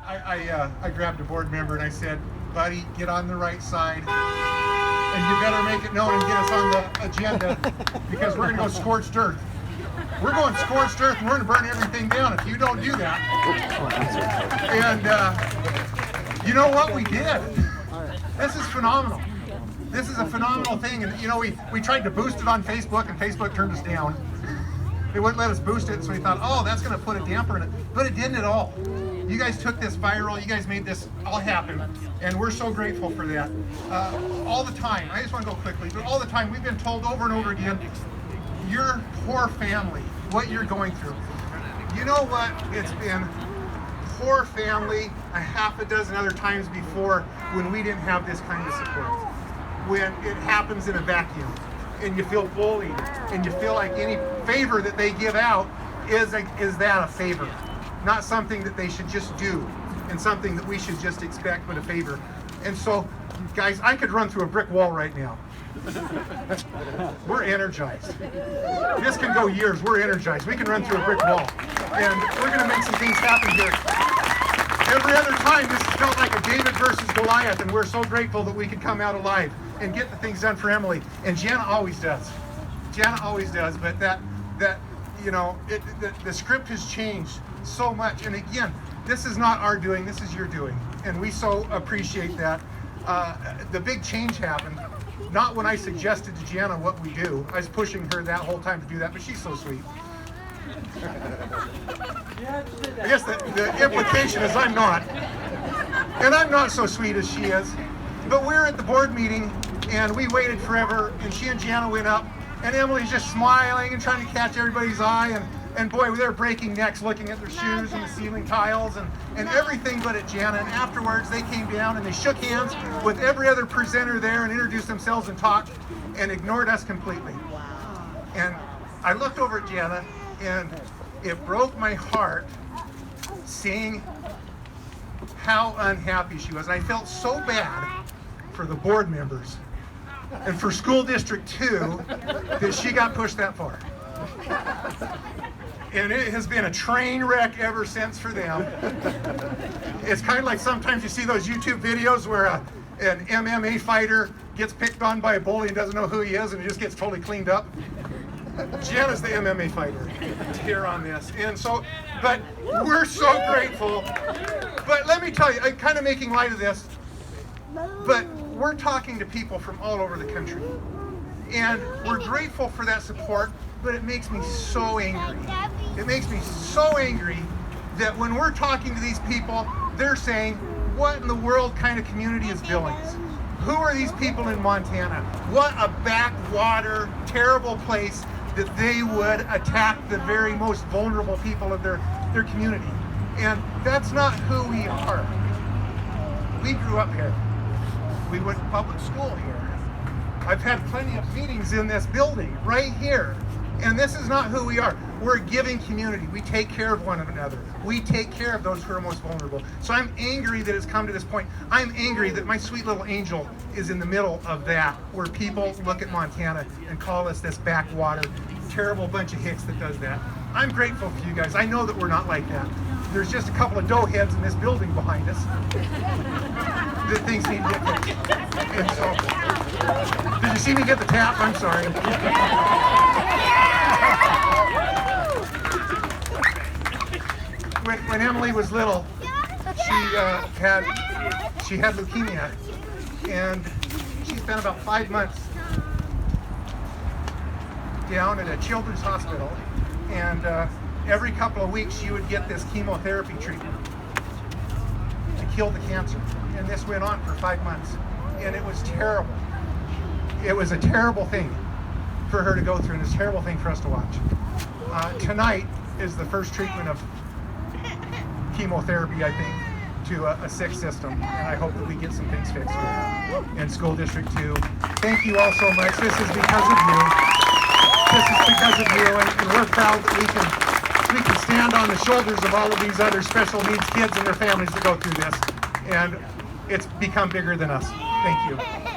I grabbed a board member and I said, buddy, get on the right side. And you better make it known and get us on the agenda because we're going to go scorched earth. We're going scorched earth and we're going to burn everything down if you don't do that. And you know what we did? This is phenomenal. This is a phenomenal thing. And you know, we tried to boost it on Facebook and Facebook turned us down. They wouldn't let us boost it, so we thought, oh, that's going to put a damper in it. But it didn't at all. You guys took this viral. You guys made this all happen. And we're so grateful for that. All the time, I just want to go quickly, but all the time we've been told over and over again, your poor family, what you're going through. You know what? It's been poor family a half a dozen other times before when we didn't have this kind of support. When it happens in a vacuum and you feel bullied and you feel like any favor that they give out is that a favor, not something that they should just do and something that we should just expect but a favor. And so guys, I could run through a brick wall right now. We're energized. This can go years. We're energized. We can run through a brick wall and we're going to make some things happen here. Every other time this has felt like a David versus Goliath, and we're so grateful that we could come out alive and get the things done for Emily. And Jana always does. Jana always does, but that you know, the script has changed so much. And again, this is not our doing, this is your doing. And we so appreciate that. The big change happened, not when I suggested to Jana what we do. I was pushing her that whole time to do that, but she's so sweet. I guess the implication is I'm not. And I'm not so sweet as she is. But we're at the board meeting and we waited forever and she and Jana went up and Emily's just smiling and trying to catch everybody's eye and boy, they're breaking necks looking at their shoes and the ceiling tiles and everything but at Jana. And afterwards they came down and they shook hands with every other presenter there and introduced themselves and talked and ignored us completely. And I looked over at Jana and it broke my heart seeing how unhappy she was. I felt so bad for the board members and for School District 2 that she got pushed that far. And it has been a train wreck ever since for them. It's kind of like sometimes you see those YouTube videos where an MMA fighter gets picked on by a bully and doesn't know who he is and it just gets totally cleaned up. Jana's the MMA fighter here on this. And so, but we're so grateful. But let me tell you, I'm kind of making light of this, but we're talking to people from all over the country. And we're grateful for that support, but it makes me so angry. It makes me so angry that when we're talking to these people, they're saying, what in the world kind of community is Billings? Who are these people in Montana? What a backwater, terrible place that they would attack the very most vulnerable people of their community. And that's not who we are. We grew up here. We went to public school here. I've had plenty of meetings in this building right here. And this is not who we are. We're a giving community. We take care of one another. We take care of those who are most vulnerable. So I'm angry that it's come to this point. I'm angry that my sweet little angel is in the middle of that, where people look at Montana and call us this backwater, terrible bunch of hicks that does that. I'm grateful for you guys. I know that we're not like that. There's just a couple of doughheads in this building behind us that things need to get fixed. And so, did you see me get the tap? I'm sorry. When Emily was little, she had leukemia, and she spent about 5 months down at a children's hospital, and every couple of weeks she would get this chemotherapy treatment to kill the cancer. And this went on for 5 months, and it was terrible. It was a terrible thing for her to go through, and it's a terrible thing for us to watch. Tonight is the first treatment of chemotherapy, I think, to a sick system, and I hope that we get some things fixed here in School District 2. Thank you all so much. This is because of you. This is because of you, and we're proud that we can stand on the shoulders of all of these other special needs kids and their families that go through this, and it's become bigger than us. Thank you.